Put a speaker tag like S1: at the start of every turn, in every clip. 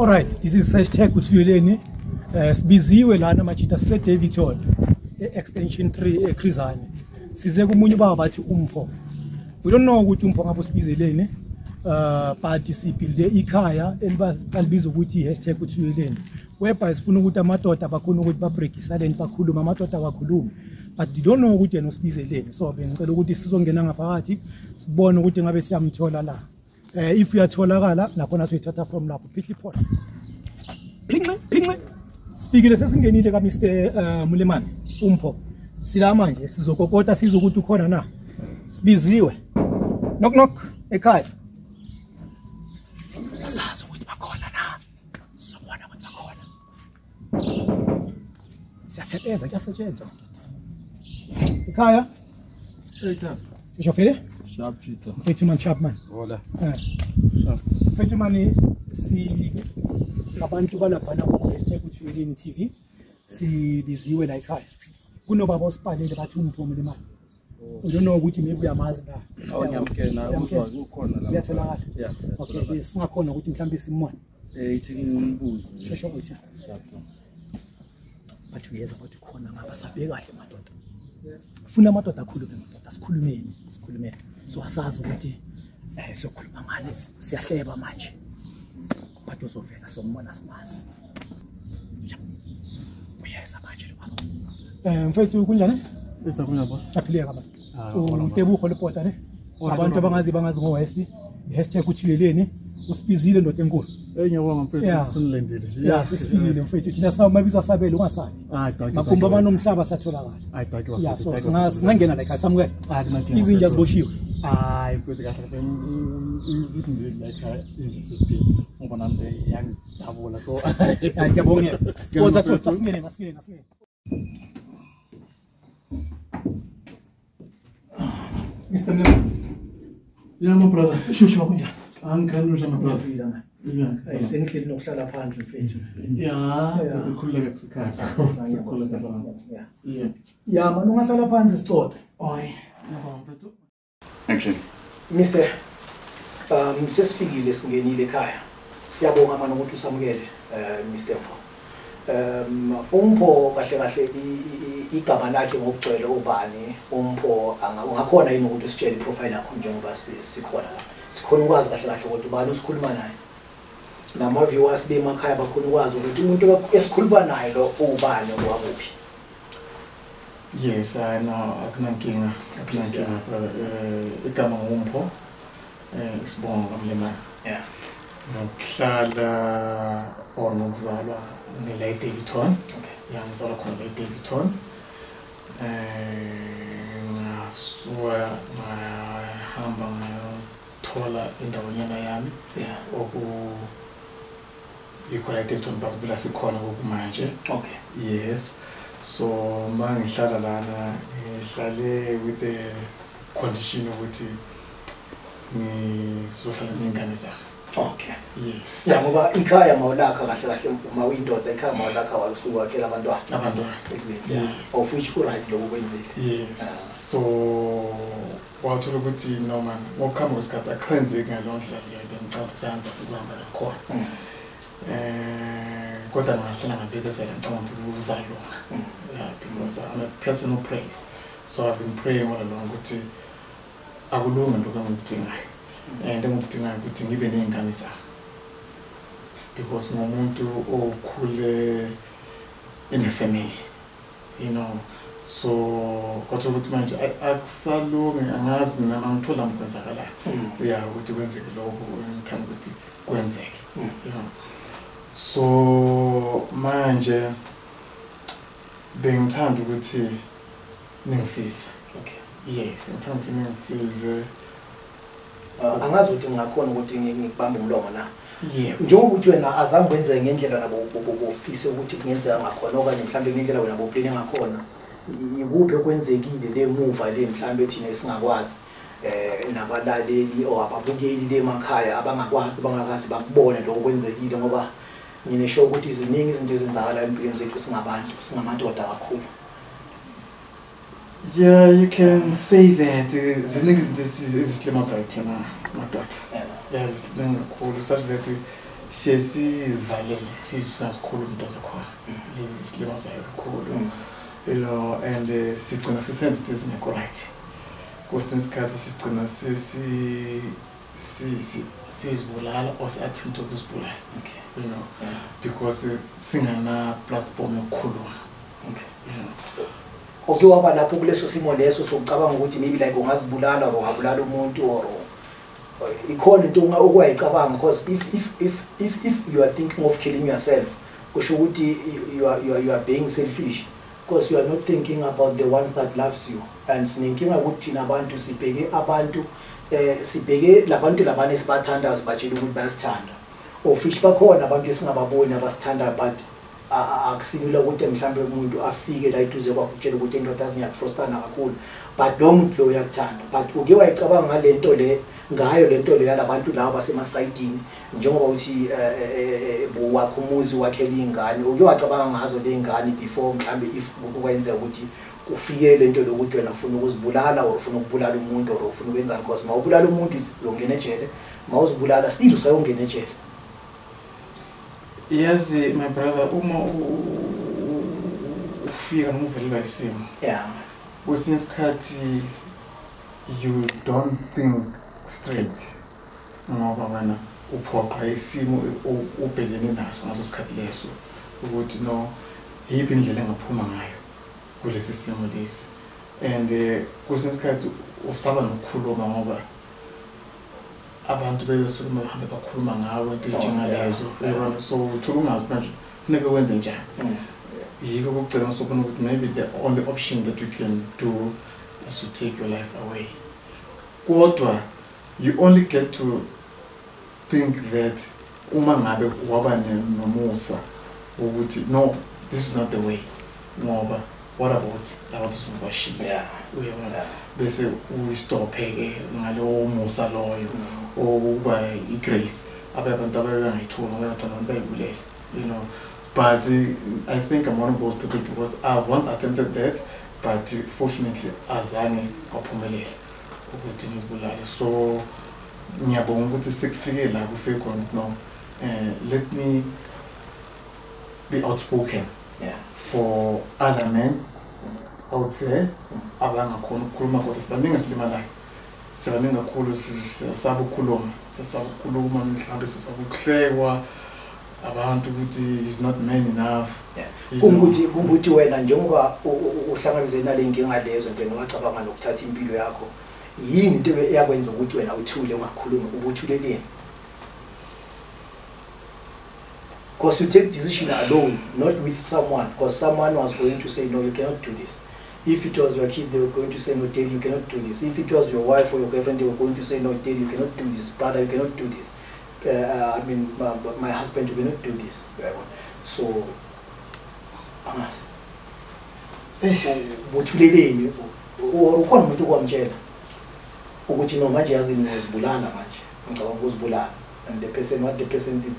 S1: Alright, this is #Uthuleleni. Sibiziwe lana machita se-Davidton extension 3 eKrizane. Size kumunye baba bathi Mpho. We don't know ukuthi Mpho ngapho sibizeleni. But sibuilde ikhaya elibiza ukuthi #Uthuleleni. Whereby sifuna ukuthi amadoda bakhona ukuthi babreak silent bakhuluma amadoda abakhuluma. But you don't know ukuthi yena usibizeleni. So bengicela ukuthi sizongena ngaphakathi sibone ukuthi ngabe siyamthola la. If uyatholakala nakhona siyithatha from lapho phihli phona. Phinxe. Sifikile sesingenile ka Mr Molemane Mpho. Sila manje sizokokota sizokuthi ukhona na. Sibiziwe. Knock ekhaya. Sazi ukuthi bakhona na. Sobona ukuthi bakhona. Siyasebenza kuyasetshenzwa. Ekhaya.
S2: Ekhaya.
S1: Ushofile?
S2: Sharp Peter.
S1: Mpho man sharp man.
S2: Hola.
S1: Mpho man si abantu balapha ku #Uthuleleni TV sibiziwe la ekhaya. Kunobaba osipalele bathi Mpho Molemane. We don't know ukuthi maybe uyamazi na.
S2: Ngiyamkela uzwa ukhona la.
S1: Uyatholakala.
S2: Yeah.
S1: Okay, besingakhona ukuthi mhlambe simone.
S2: Ithi ngimbuze.
S1: Shesho uthi. Bathi uyeza bathi khona ngaba sabe kahle madoda. Ufuna amadoda akhulume madoda sikhulumeni. So asazi ukuthi sokhuluma ngale siyahleba manje. Bathi uzovela sombona simazi. Uyeza manje lo baba. Mfethu kunjani?
S2: Etsa kunya boss.
S1: Aphileka baba. Utebuho lepota ne? Abantu abangazi ngo West. #Uthuleleni usibizile ndoda enkulu.
S2: Ngiyabonga mfethu sinilendile.
S1: Yeah, sisifikile mfethu. Thina singamabizo asabela ungasabi.
S2: Daki.
S1: Makumba abanomhlaba satholakala.
S2: Daki
S1: Yeah, so singangena la ekhaya samukela. Izinja ziboshiwe.
S2: Mfethu kahle ukuthi nje la ekhaya inje sithi ngoba nami yangidabula so
S1: ngiyabongela. Kodwa futhi asingene. Mr. Molemane.
S2: Yeah, my brother.
S1: Shushu kunjani?
S2: Angikhalusha my brother.
S1: Yeah. Sengihleli nokuhlala phansi mfethu.
S2: Yeah, sikhululeke kusekhaya. Sikhululeke la. Yeah.
S1: Yeah, manje ungahlala phansi sixoxe.
S2: Hayi. Ngiyabonga mfethu. Action.
S1: Mr. Sesifikile singenile ekhaya. Siyabonga manje ukuthi usamukele Mr. Mpho. Mpho kahle igama lakhe ngokugcwele ubani Mpho ungakhona yini ukuthi usitshele iprofile yakho njengoba sikhona la. Sikhona ukwazi kahle ukuthi ubani usikhuluma naye. Nama viewers bemakhaya bakhona ukwazi ukuthi umuntu esikhuluma naye lo ubani owakuphi.
S2: Yes, I know. Akunankinga. Igama Mpho. Sibonga Molemane.
S1: Yeah.
S2: Ngokuhlala ngokuzalwa ngeLayDavidton. Okay. Yangizalwa khona eLayDavidton. Ngasuka ngahamba ngayothola indawonyana yami.
S1: Yeah.
S2: LayDavidton bakubila sikhona kokumanje.
S1: Okay.
S2: Yes. So mangihlala lana ngihlale with the condition ukuthi ngizohlala nengane zami.
S1: Okay.
S2: Yes.
S1: Yeah, ngoba ikhaya mawulakha kahle uma uyindoda ekhaya mawulakha wasuka wakhela abantwana. Exactly.
S2: Yes.
S1: Of which ku right lokho kwenzile.
S2: Yes. So wathola ukuthi noma ngokuhamba kwesikhathi akhenzeki ngalondlela bengicela kusanda ukuzamba khona. Kodwa ngahlala ngabhekisela ngicabanga ukuthi uzalwa. Yeah, because I'm a personal praise. So I've been praying all along ukuthi akulunga lokho engikudingayo. And engikudingayo ukuthi ngibe nengane zami. Because ngomuntu okhule in a family, you know. So kodwa ukuthi manje akusalungi angazi nami ngithola mkwenzakala. Yeah, ukuthi kwenzeke lokho ngithanda ukuthi kwenzeke. You know. So manje bengithanda ukuthi ningisize.
S1: Okay.
S2: Yes, ngithanda ukuthi ningisize.
S1: Angazi ukuthi ngingakhona ukuthi ngibambe umlomo na.
S2: Yeah.
S1: Njengoba uthi wena azange wenze ngendlela nabo office ukuthi kungenzeka ngakhona okanye mhlambe ngendlela wena boplan ngakhona. Ikuphi okwenzekile le move le mhlambe thina esingakwazi nabalaleli or ababukeli le emakhaya abangakwazi bangakazi bakubone lokho kwenzekile ngoba nginesho ukuthi iziningi izinto ezenzakala empilweni zethu singabantu singamadoda kakhulu.
S2: Yeah, you can say that. Ziningi izinto ezisilimazayo thina madoda. Yeah, ziningi kakhulu such that sizivalele sizikhulu umuntu osekhona isilimazayo kakhulu you know and sigcina sisenza into ezingekho right kwesinye isikhathi sigcina sizibulala or si-attempt ukuzibulala you know because singana platform yokukhuluma
S3: okay waba lapho kuleso simo leso sokucabanga ukuthi maybe like ungazibulala or ungabulala umuntu or ikhona into okwayicabanga because if you are thinking of killing yourself kusho ukuthi you are being selfish because you are not thinking about the ones that loves you and sinenkinga ukuthi nabantu sibheke abantu sibheke labantu labane sibathanda sibajela ukuthi bayasithanda official bakhona abantu esingababoni abasithanda but akusimila ukuthi mhlambe umuntu afike la iduze kwakutshela ukuthi indoda aziyakufrostana kakhulu but lo muntu lo uyakuthanda but uke wayicabanga ngalento le ngayo lento le yalabantu laba basemasayidini njengoba uthi wakho umuzi wakhe lingane uke wacabanga ngazo lengane before mhlambe if ukwenza ukuthi ufike lento lokuthi wena ufuna ukuzibulala or ufuna ukubulala umuntu or ufuna ukwenza because mawubulala umuntu uyongena ejele mawuzibulala still usayongena ejele.
S2: Yes my brother uma ufika noma uvelelwa isimo kwesinye isikhathi you don't think straight ngoba wena uphoqa isimo ubhekene naso ngaso isikhathi leso ukuthi no yiphi indlela engaphuma ngayo kulesi simo lesi and kwesinye isikhathi usaba nokukhuluma ngoba abantu bebesuke bahambe bakhuluma ngawe into njengalezo yabona so uthulungazi manje kufanele wenze njani yiko ukugcina sokubona ukuthi maybe the only option that you can do is to take your life away kodwa you only get to think that uma ngabe waba nomusa ukuthi no this is not the way ngoba what about labantu sobashiya uyabona bese u-stop ke ngalo musa loyo okuba igrace abantu abangayithola ngoba abantu bayibulele you know but I think I'm one of those people because I've once attempted that but fortunately azange ngaphumelela ukuthi ngizibulale so ngiyabonga ukuthi sekufike la kufike khona no let me be outspoken for other men out there abangakhona ukukhuluma kodwa sibaningi silimalayo sibaningi kakhulu sabukhuluma mhlawumbe sisabuhlekwa abantu ukuthi is not man enough
S3: kumbuthi wena njengoba uhlanganise nalenkinga lezo then ungacabanga nokuthatha impilo yakho yini into eyakwenza ukuthi wena uthule ungakhulumi ubuthuleleni because you take decision alone not with someone because someone was going to say no you cannot do this. If it was your kid, they were going to say, no, Daddy, you cannot do this. If it was your wife or your girlfriend, they were going to say, no, Daddy, you cannot do this. Brother, you cannot do this. I mean, my husband, you cannot do this. So, Amas, Uthuleleni, ukhona umuntu okwamtshela ukuthi no manje yazi ngizibulala manje. Ngicabanga ukuzibulala. And the person, what the person did,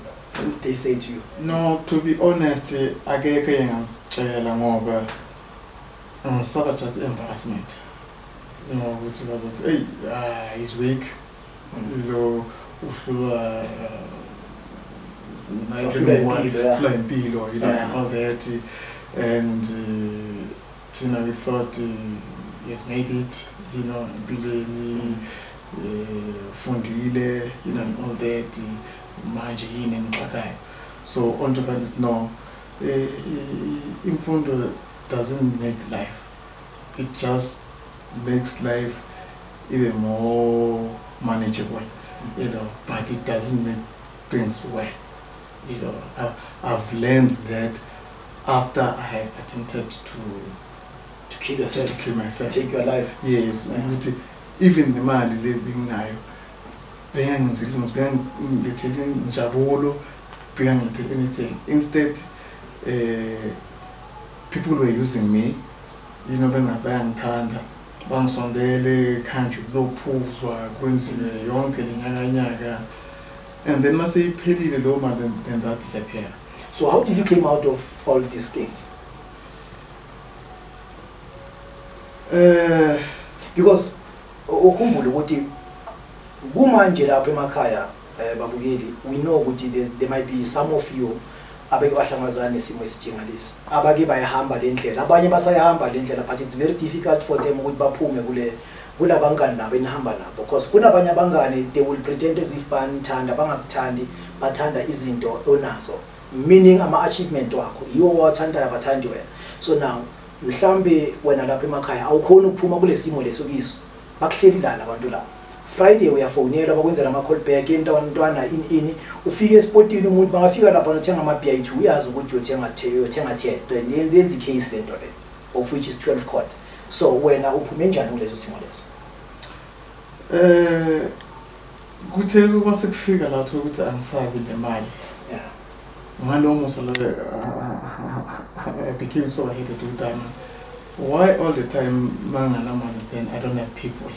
S3: they say to you?
S2: No, to be honest, akekho yengamtshela ngoba suffer just embarrassment. You know, which was hey, he's weak. You know, flying below, you know, all that, and you know, we thought he has made it. You know, Bileni, Fundile, you know, all that, Majin and Pakai. So on to find it no, Mpho doesn't make life. It just makes life even more manageable, you know, but it doesn't make things well. You know, I've learned that after I have attempted to
S3: kill yourself,
S2: to kill myself,
S3: take your life.
S2: Yes, even the man living now, anything. Instead, people were using me, you know, bangithanda bangisondele kanti kuzophuzwa kwenziwe yonke lenyaka and then mase iphelile lo ma then that disappear.
S3: So how did you came out of all these things?
S2: Uh,
S3: because ukhumbule ukuthi kumanje lapha emakhaya babukeli, we know ukuthi there might be some of you abeke bahlangazana nesimo esinjengalesi abake bayahamba le ndlela abanye basayahamba le ndlela but it's very difficult for them ukuthi baphume kulabangani nabo enihamba nabo because kunabanye abangani they will pretend as if banithanda bangakuthandi bathanda izinto onazo meaning ama-achievement wakho yiwo wathandayo abathandi wena. So now mhlambe wena lapha emakhaya awukhona ukuphuma kule simo leso kiso bakuhleli lana abantu labo Friday uyafonela bakwenzela ama-callback intwana ini ufike espotini umuntu bangafika lapha nothenga ama-BI2 uyazi ukuthi uyothenga 10 then yenza i-case lento le of which is 12 quart. So wena uphume njani kuleso simo leso?
S2: Kuthe kwase kufika lapho ukuthi angisabi nemali.
S3: Yeah.
S2: Ngalomo solo I became so hated to time. Why all the time mangana money then I don't have people,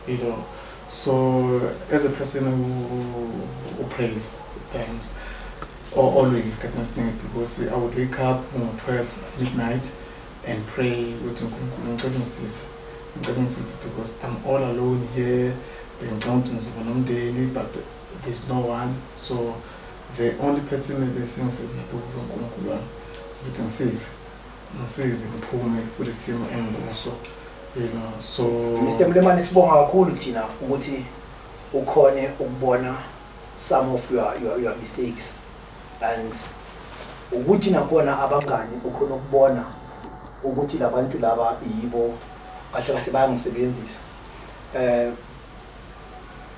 S2: you know. So as a person who prays at times or always because I would wake up on 12 midnight and pray with because I'm all alone here in mountains but there's no one. So the only person that they think said you know, so
S3: Mr. Molemane sibonga kakhulu thina ukuthi ukhone ukubona some of your mistakes and ukuthi nakhona abangani ukhona ukubona ukuthi labantu laba yibo kahle kahle bayangisebenzisa.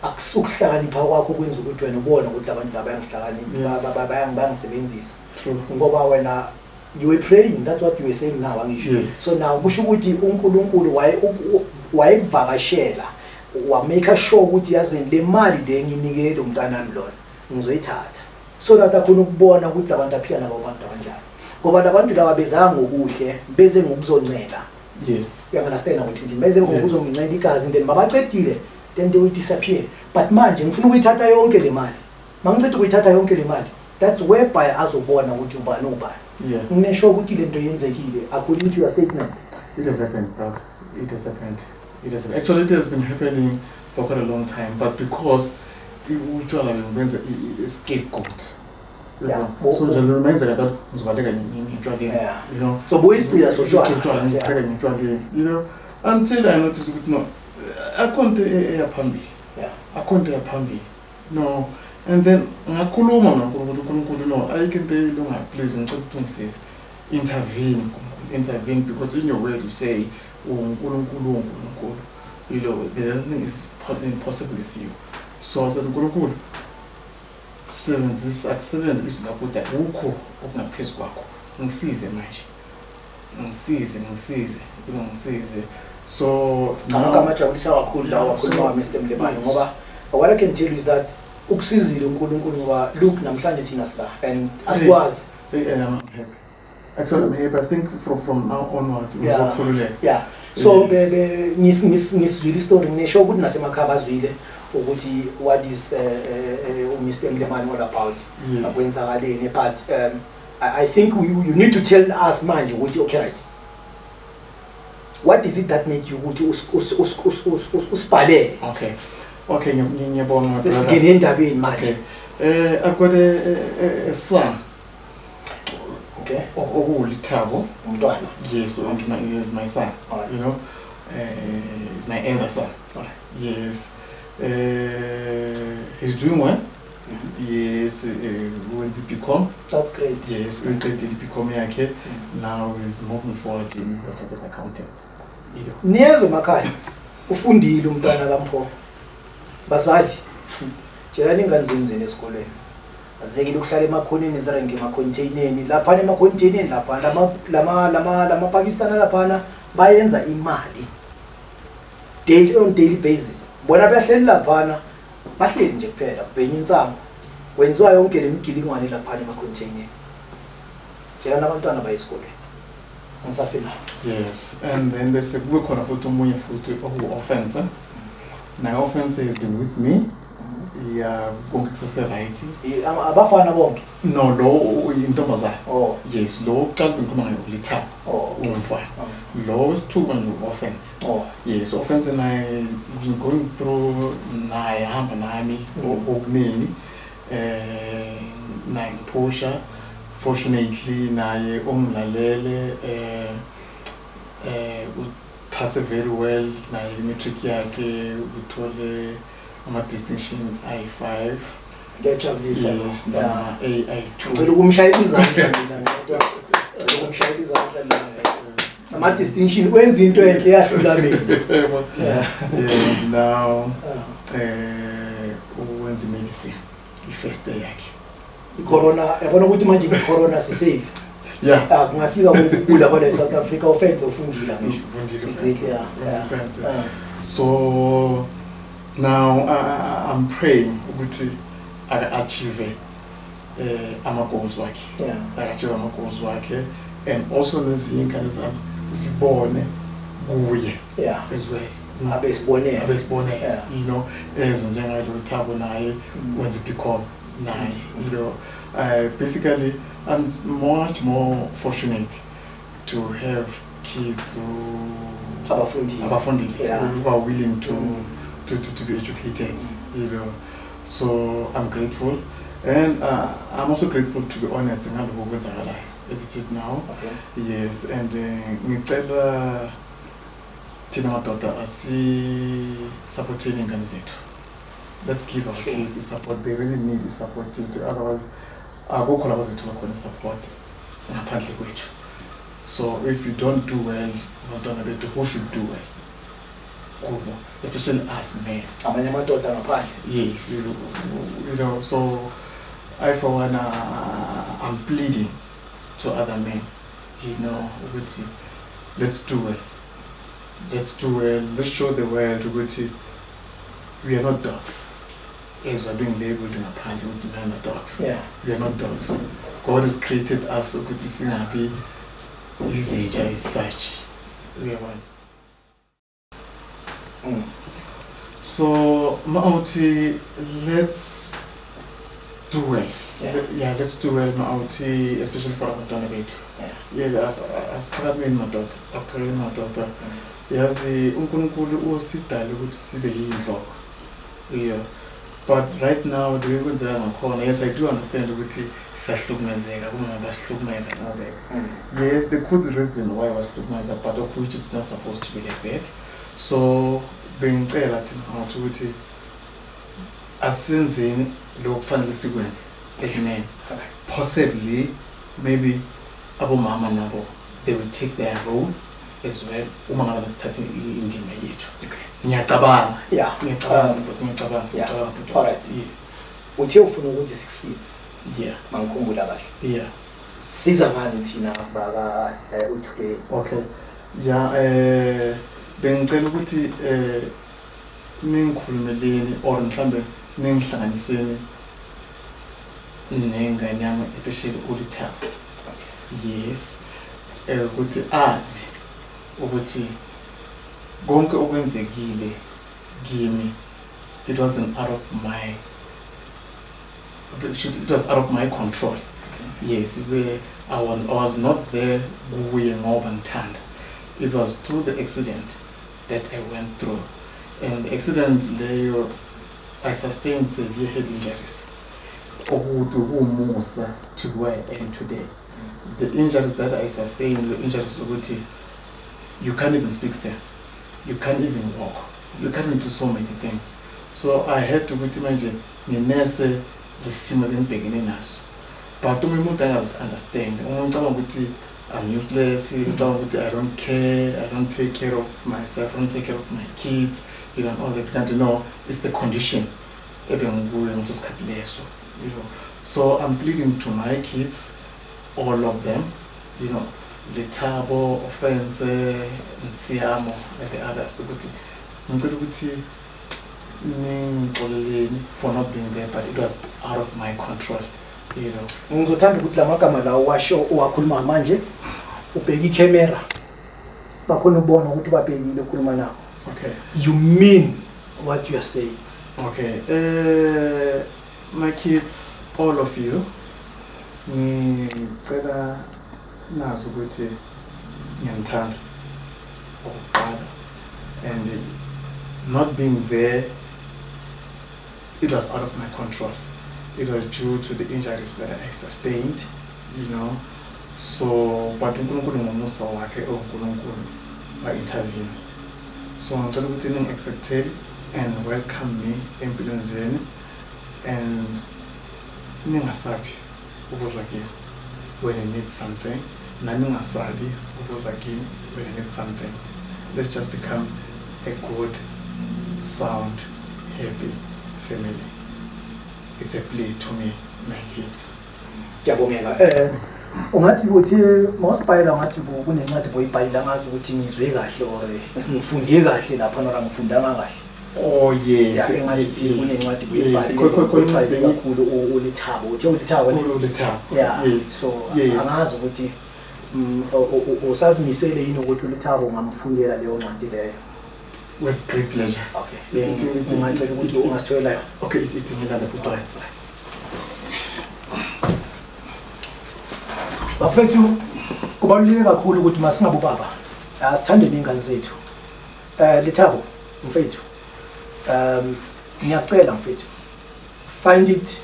S3: Akusukuhlakanipha kwakho kwenza ukuthi wena ubone ukuthi abantu laba bayangisebenzisa ngoba wena you were praying, that's what you were saying now angisho.
S2: Yes.
S3: So now kusho ukuthi uNkulunkulu wayekuvakashela wa make sure ukuthi yazi le mali le nginikele umntanami lona ngizoyithatha so that akhona ukubona ukuthi abantu aphila nabo abantu kanjani ngoba labantu laba bezanga ngokuhle beze ngokuzoncela.
S2: Yes,
S3: you understand ukuthi beze ngokuzongincela igazi then mabaqedile then they will disappear. But manje ngifuna ukuyithatha yonke le mali mangicela ukuyithatha yonke le mali that's whereby azobona ukuthi ubani ubani.
S2: yeah,
S3: Ngisho ukuthi lento yenzekile according to your statement.
S2: it has happened, brother. It has happened. It has actually it has been happening for quite a long time, but because usually remains a scapegoat.
S3: Yeah.
S2: So the remains that
S3: Yeah.
S2: you know.
S3: So boys still so sure.
S2: You know, until I noticed it no, I can't a pambi.
S3: Yeah.
S2: I can't a pambi. No. And then no, I can tell you please and says intervene because in your word you say you know there's nothing is impossible with you. So I said this accident is not good that uko okungaphezu kwakho ngisize manje ngisize you know ngisize. So
S3: ngamajabulisa kakhulu lawa wakhuluma Mr. Molemane ngoba what I can tell you is that ukusizile uNkulunkulu ngoba look namhlanje thina sila and asikwazi.
S2: I'm happy. Actually I'm happy. I think from now onwards
S3: yeah. So ngisizwile story ngisho ukuthi nasemakhaya bazwile ukuthi what is Mr. Molemane all about akwenzakaleni but I think you need to tell us manje ukuthi okay right what is it that made you ukuthi usibhalele.
S2: Okay, ngiyabonga.
S3: Sesingene endabeni manje.
S2: I've got a son.
S3: Okay.
S2: Lethabo.
S3: Umntwana.
S2: Yes, so he's my son.
S3: Right.
S2: You know, he's my elder son.
S3: Right.
S2: Yes. He's doing well. Yes, went to become.
S3: That's great.
S2: Yes, we went to become here. Now he's moving forward to work as an accountant.
S3: Niyezo makhaya. Ufundile umntwana kaMpho. Bazali. Tshela ninganzenzeni esikoleni. Azekile ukuhlala emakhoneni zarenke emacontaineni lapha emacontaineni lapha lama Pakistan lapha bayenza imali daily basis. Bona bahleli lapha bahleli nje kuphela ubhenya insango wenziwa yonke lemigilingwane lapha emacontaineni. Tshela nabantwana bayesikoleni. Ngisasena.
S2: Yes, and then they said we khona futhi omunye futhi Ofentse. Now Ofentse has been with me. yeah, bonke kusase-right.
S3: Abafana bonke?
S2: No, lo intombazane.
S3: Oh.
S2: Yes, lo uqala ngikhuluma ngayo uLethabo.
S3: Oh.
S2: Ungumfana. Lo wesithuba ngu-Ofentse.
S3: Oh.
S2: Yes, Ofentse naye going through naye hamba nami okuningi. Naye ngiphusha. Fortunately naye ungilalele uphase very well naye matric yakhe uthole ama-distinction I5.
S3: Ngiyajabulisa.
S2: Yes, AI2.
S3: Ngicela ukumshayela izandla mina ngedwa. Ngicela ukumshayela izandla mina. Ama-distinction wenza into enhle yahlula mina.
S2: And now wenza medicine i-first day yakhe.
S3: I-corona, yabona ukuthi manje i-corona si-safe.
S2: Yeah.
S3: Kungafika ukugula kwa South Africa Ofentse ufundile ngisho.
S2: Exactly.
S3: Yeah.
S2: So now I'm praying ukuthi achieve ama-goals wakhe.
S3: Yeah.
S2: Achieve ama-goals wakhe, and also nezinye ingane zami zibone kuye.
S3: Yeah.
S2: As well.
S3: Abesibonela.
S2: Yeah. You know, ezinjengalo Thabo naye wenza i-BCom naye. You know, basically I'm much more fortunate to have kids who are willing to be educated, you know. So I'm grateful, and I'm also grateful, to be honest, as it is now.
S3: Okay.
S2: Yes, and ngicela thina madoda supporting ingane zethu. Let's give our kids the support. They really need the support. Otherwise, akukho lapho zethu bakhona support ngaphandle kwethu. So if you don't do well, abantwana bethu, who should do well? Kubo, especially us men.
S3: Amanye amadoda ngaphandle.
S2: Yes, you know. So I, for one, I'm pleading to other men. You know, let's do well. Let's do well. Let's show the world we are not dogs. As we are being labeled in a party, we are not dogs.
S3: Yeah.
S2: We are not dogs. God has created us so good to see happy. His nature is such. We are one. So Mauti, let's do well. Yeah, let's do well, Mauti, especially for our daughter. Yeah, as part of me and my daughter, I pray my daughter. Yes, uNkulunkulu usidala ukuthi sibe yinhloko. Yeah. But right now the way ngakhona, yes, I do understand ukuthi sahlukumezeka kuma ngabahlukumeza ngabe. Yes, there could be reason why I was hlukumeza, but of which it's not supposed to be like that. So bengicela thina ukuthi asenzeni lokufanele sikwenze esimene. Possibly maybe abomama nabo, they will take their role as well. Uma ngabe nesithathe indima yethu. Ngiyacabanga.
S3: Yeah.
S2: Ngiyacabanga.
S3: Yeah. All right.
S2: Yes.
S3: Uthe ufuna ukuthi sikusize.
S2: Yeah.
S3: Mangikhumbula kahle.
S2: Yeah.
S3: Siza ngani thina baka Uthuleleni?
S2: Okay. Yeah, bengicela ukuthi ningikhulumeleni or mhlambe ningihlanganiseni nengane yami, especially uLethabo. Yes. Ukuthi azi ukuthi konke okwenzekile kimi, it was out of my control. Yes, I was not there kuye ngoba ngithanda. It was through the accident that I went through, and the accident there I sustained severe head injuries. To where I am today. The injuries that I sustained, the injuries of you can't even speak sense. You can't even walk. You can't even do so many things. So I had to imagine nginese lesimo engibhekene naso. But umuntu understand. I'm useless. I don't care. I don't take care of myself. I don't take care of my kids. You know, all that kind of, it's the condition. You know. So I'm pleading to my kids, all of them, you know, Lethabo, Ofentse, Mpho, and the others. For not being there, but it was out of my control, you know.
S3: Ngizothanda ukuthi lamagama la washo owakhuluma manje ubheka iCamera bakhona ubona ukuthi babhekile ukhuluma nawo.
S2: Okay.
S3: You mean what you are saying.
S2: Okay. My kids, all of you, ngicela nazi ukuthi ngiyamthanda okokuqala, and not being there, it was out of my control. It was due to the injuries that I sustained, you know. So, but uNkulunkulu ngomusa wakhe oNkulunkulu ba-intervene. So ngicela ukuthi ningi-acceptele and welcome me empilweni zenu, and ningasabi ukuza kimi when you need something, nami ngingasabi ukuza kimi when you need something. Let's just become a good, sound, happy family. It's a plea to me, my kids.
S3: Ngiyabongela. Ungathi ukuthi mawusipayela ngathi kunencwadi boyibhalile ngazi ukuthi ngizwe kahle or ngifunde kahle lapha nora ngifundanga kahle.
S2: Oh yes.
S3: Ngathi kunencwadi boyibhalile kakhulu uLethabo. Uthe uLethabo ne?
S2: uLethabo.
S3: Yeah.
S2: Yes.
S3: So angazi ukuthi usazimisele yini ukuthi uLethabo ngamfundela leyo ncwadi leyo.
S2: With great pleasure.
S3: Okay. Ngicela ukuthi ungasithola.
S2: Okay, it's ngilala kutwa.
S3: Bafethu kubaluleke kakhulu ukuthi masingabo baba asithande ingane zethu. Lethabo mfethu. Ngiyacela mfethu. Find it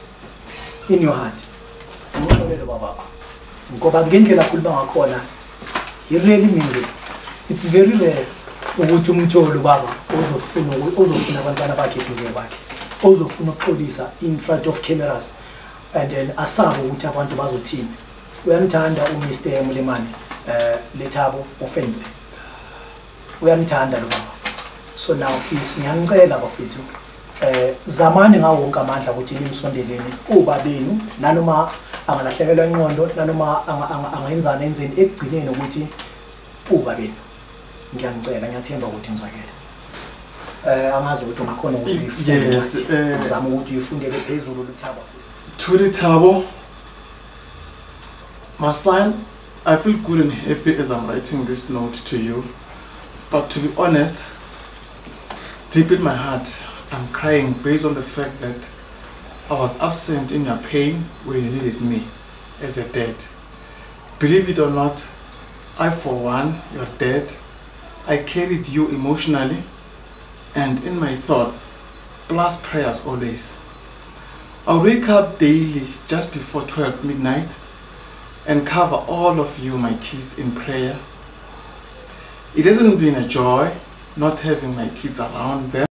S3: in your heart. Ngixolele baba. Ngoba ngendlela khuluma ngakhona he really mean this. It's very rare ukuthi umtholo baba uzofuna abantwana bakhe eduze bakhe. Uzofuna ukuxolisa in front of cameras and then asabe ukuthi abantu bazothini. Uyamthanda uMr Molemane Lethabo Ofentse. Uyamthanda lo baba. So now please ngiyamcela bafethu zamani ngawo wonke amandla ukuthi nimsondeleni ubabenu nanoma angalahlekelwa ingqondo nanoma angayenzana enzeni ekugcineni ukuthi ubabenu. Ngiyamcela ngiyathemba ukuthi ngizwakela. Angazi ukuthi ungakhona ukuthi uzama ukuthi uyifundele phezulu Lethabo.
S2: To Lethabo, my son, I feel good and happy as I'm writing this note to you. But to be honest, deep in my heart, I'm crying based on the fact that I was absent in your pain when you needed me as a dad. Believe it or not, I for one, your dad, I carried you emotionally and in my thoughts, plus prayers always. I wake up daily just before 12 midnight and cover all of you, my kids, in prayer. It hasn't been a joy not having my kids around them.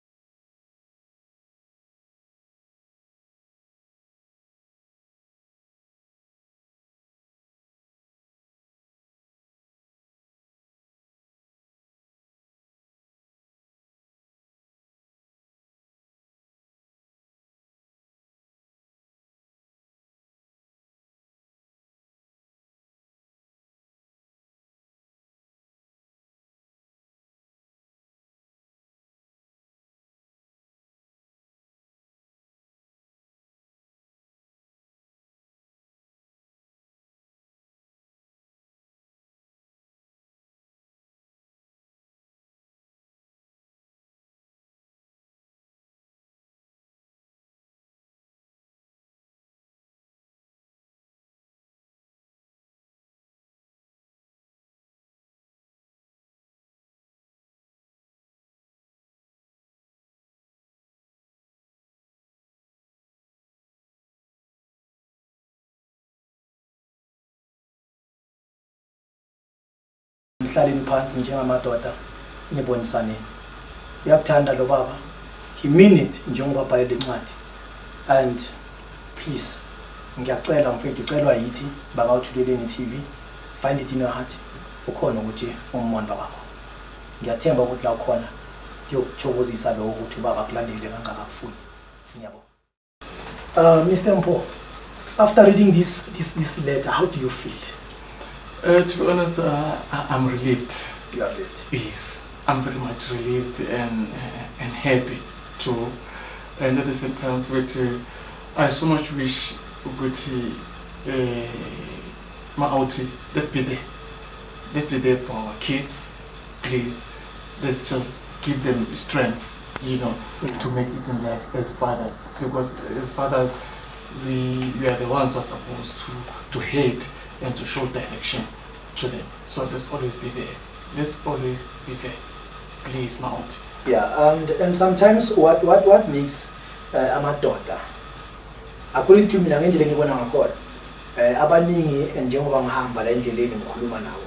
S3: Mhlaleni phansi njengamadoda nibonisane. Uyakuthanda lo baba. He mean it njengoba bhayile incwadi. And please ngiyacela mfethu ucelwa yithi baka Uthuleleni TV. Find it in your heart. Ukhona ukuthi ummondo wakho. Ngiyathemba ukuthi la ukhona yokuthokozisa lo ukuthi ubaba kulandele kangaka kufuni. Ngiyabonga. Mr. Mpho, after reading this letter, how do you feel?
S2: To be honest, I'm relieved.
S3: You are relieved?
S2: Yes, I'm very much relieved and happy too. And at the same time, I so much wish my auntie, let's be there. Let's be there for our kids, please. Let's just give them strength to make it in life as fathers, because as fathers we are the ones who are supposed to head and to show direction to them. So let's always be there. Let's always be there. Please, Mount.
S3: Yeah, and sometimes what makes amadoda, according to me, ngendlela engibona ngakhona, abaningi njengoba ngihamba la endleleni ngikhuluma nawo,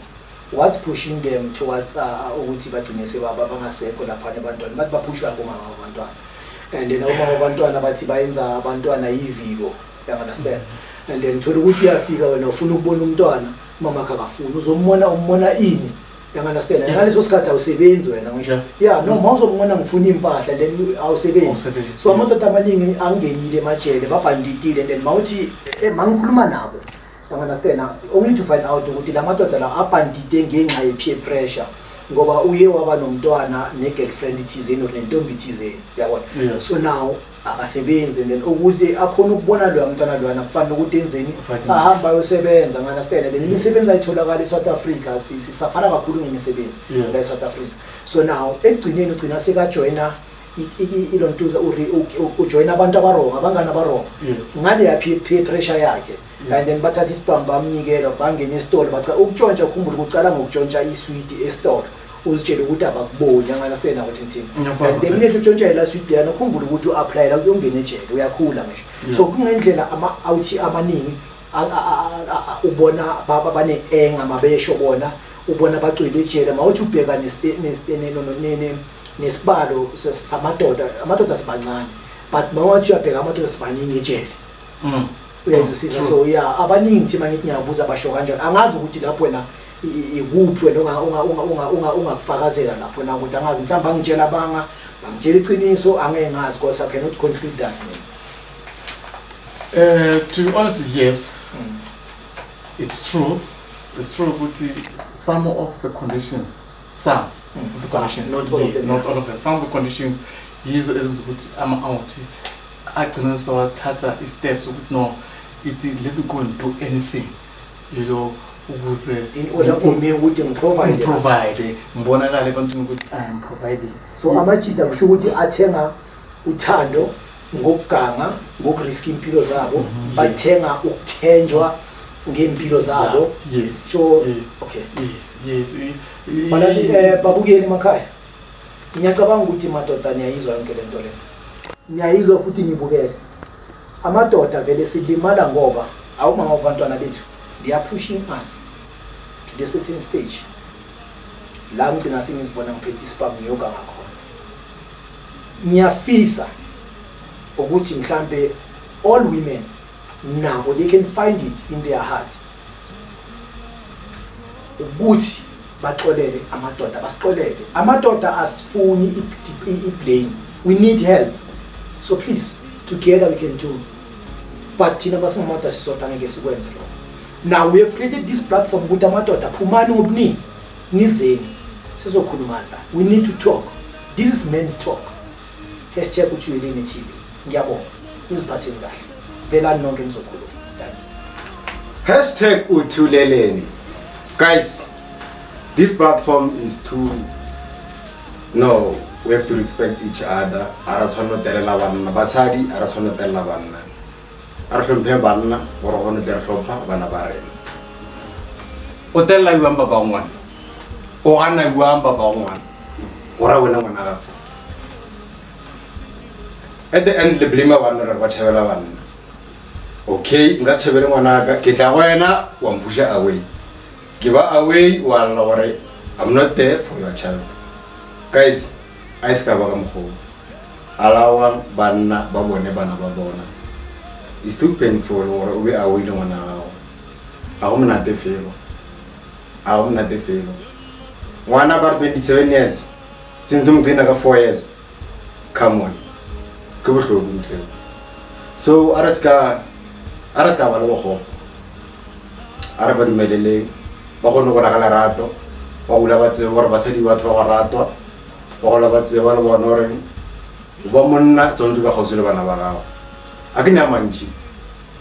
S3: what's pushing them towards ukuthi bagcine sebangasekho lapha abantwana, bathi bapushwa ngomama abantwana, and then omama abantwana bathi bayenza abantwana iviko, you understand? And then thola ukuthi uyafika wena ufuna ukubona umntwana mama akafuni, uzombona ini, you understand? Ngaleso sikhathi awusebenzi wena ngisho, yeah, no, mawuzobona ngifuna impahla then awusebenzi. So amadoda amaningi angenile emajele babhanditile, and then mawuthi mangikhuluma nabo, you understand? Only to find out ukuthi la madoda la abhandite ngenxa ye peer pressure, ngoba uye waba nomntwana ne girlfriend ithizeni or nentombi ithizeni, yabona. So now akasebenzi, and then ukuze akhona ukubona lo mntwana lwana kufanele ukuthi enzeni ahamba ayosebenza, understand? And then imisebenzi ayitholakala eSouth Africa sisafana kakhulu ngemisebenzi la eSouth Africa. So now ekugcineni ugcina sekajoyina ilontuza ujoyina abantu abarong, abangani abarong ngale ya peer pressure yakhe, and then bathatha isibhamu bamnikela bangena esitolo bacha ukutshontsha, ukhumbula ukucala ngokutshontsha isweet esitolo uzitshela ukuthi abakuboni, anganafena ukuthi ngithini, and then lethu utshontsha la sweet yana ukhumbula ukuthi uapply la uyongena ejele uyakhula ngisho. So kungendlela ama-out amaningi ubona bane enga mabesho bona ubona bacwile ejele, mawuthi ubheka nesibalo amadoda sibancane, but mawuthi uyabheka amadoda sibaningi ejele. Uyazwisisa? So yeah, abaningi thina ngithi ngiyabuza basho kanjalo, angazi ukuthi lapho wena ikuphi wena ungakufakazela lapho na ukuthi angazi mhlawumbe angitshela bangitshela iqiniso angeke ngazi, because I cannot conclude that.
S2: To be honest, yes, it's true. It's true, but some of the conditions, not all of them, some of the conditions is ukuthi ama-out agcina sewathatha steps ukuthi no, let me go and do anything, ukuze
S3: in order for me ukuthi
S2: ngiprovide ngibonakala ebantwini ukuthi I am providing.
S3: So amajida kusho ukuthi athenga uthando ngokuganga, ngokurisk impilo zabo, bathenga ukuthenjwa ngempilo zabo.
S2: Yes.
S3: So
S2: yes.
S3: Okay.
S2: Yes.
S3: Balali babukeli emakhaya. Ngiyacabanga ukuthi madoda niyayizwa yonke lento le. Niyayizwa futhi ngibukele. Amadoda vele silimala ngoba awumama abantwana bethu they are pushing us to the certain stage. La ngicina singizibona ngiphethe isiphamu ngiyoga ngakhona. Ngiyafisa ukuthi mhlambe all women now they can find it in their heart ukuthi baxolele amadoda, basixolele amadoda asifuni iblame, we need help, so please together we can do, but thina basingamadoda sisodwa ngeke sikwenze lokho. Now we have created this platform ukuthi amadoda phumani ngobuningi nizeni sizokhuluma la, we need to talk, this is men's talk. #Uthuleleni TV. Ngiyabonga niziphatheni kahle vela nonke nizokhuluma.
S4: #Uthuleleni. Guys, this platform is to we have to respect each other. Arashono terela banna basadi, arashono terela banna. Arashompe banna, borohono terhlopa bana barena. Otella yuamba bangwan. O ana yuamba bangwan. Ora wena ngwana. At the end le blame banna re ba tshebela banna. Okay, nga tshebele ngwana ka ke tla wena wa mpusha away. Give away while I'm not there for your child. Guys, I skaba ka mkho. Alawa banna ba bone bana ba bona. It's too painful or we are waiting on now. I'm not the feel. I'm not the feel. One about 27 years since I'm been 4 years. Come on. So Araska baloho. Araba dumelele. Bagono go ragala rato. Ba ula batse gore basadi ba tloga ratwa. Ba gola batse ba le bona gore ba monna tsonto ba gosele bana ba gago. A ke nya mantši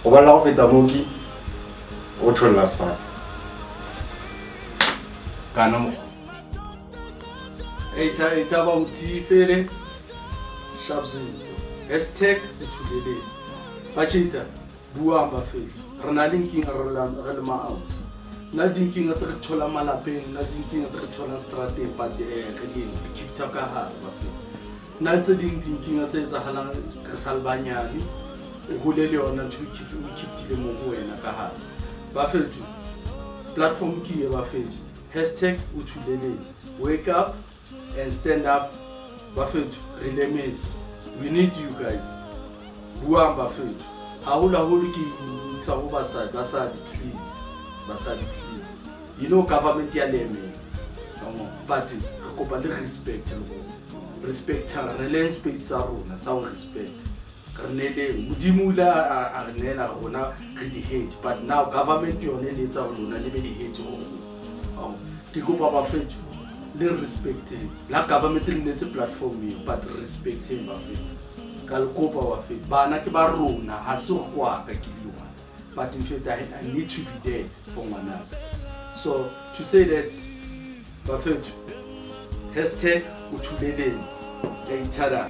S4: go ba la go feta moki o tholla sfat kana mo eta ba uti fele
S5: Hashtag Uthuleleni. Bachita, buang bafet. Renalin king relama out. Nadin king at the chola malapin, nadin king at the chola strate, but again, keep takaha bafet. Nadin king at the Halan Salbanyani, Hulelion and we keep the Mogo and Akaha. Bafet platform key bafet. Hashtag Uthuleleni. Wake up and stand up. Bafet, relay mates. We need you guys. Buang bafet. Ahula huliki sabu basad please. You know government ya leme. But kopa le respect relay space sa rona sa respect. Karnele mudimula arnela rona really hate, but now government yone le tsa rona le be di hate ho. Ke kopa bafet le respect la government le netse platform you, but respect him bafet. Kalkopa wafet bana ke ba rona ha se kwa ka kiliwa, but in fact I need to be there for my now. So to say that bafet hashtag Uthuleleni. Zendoda.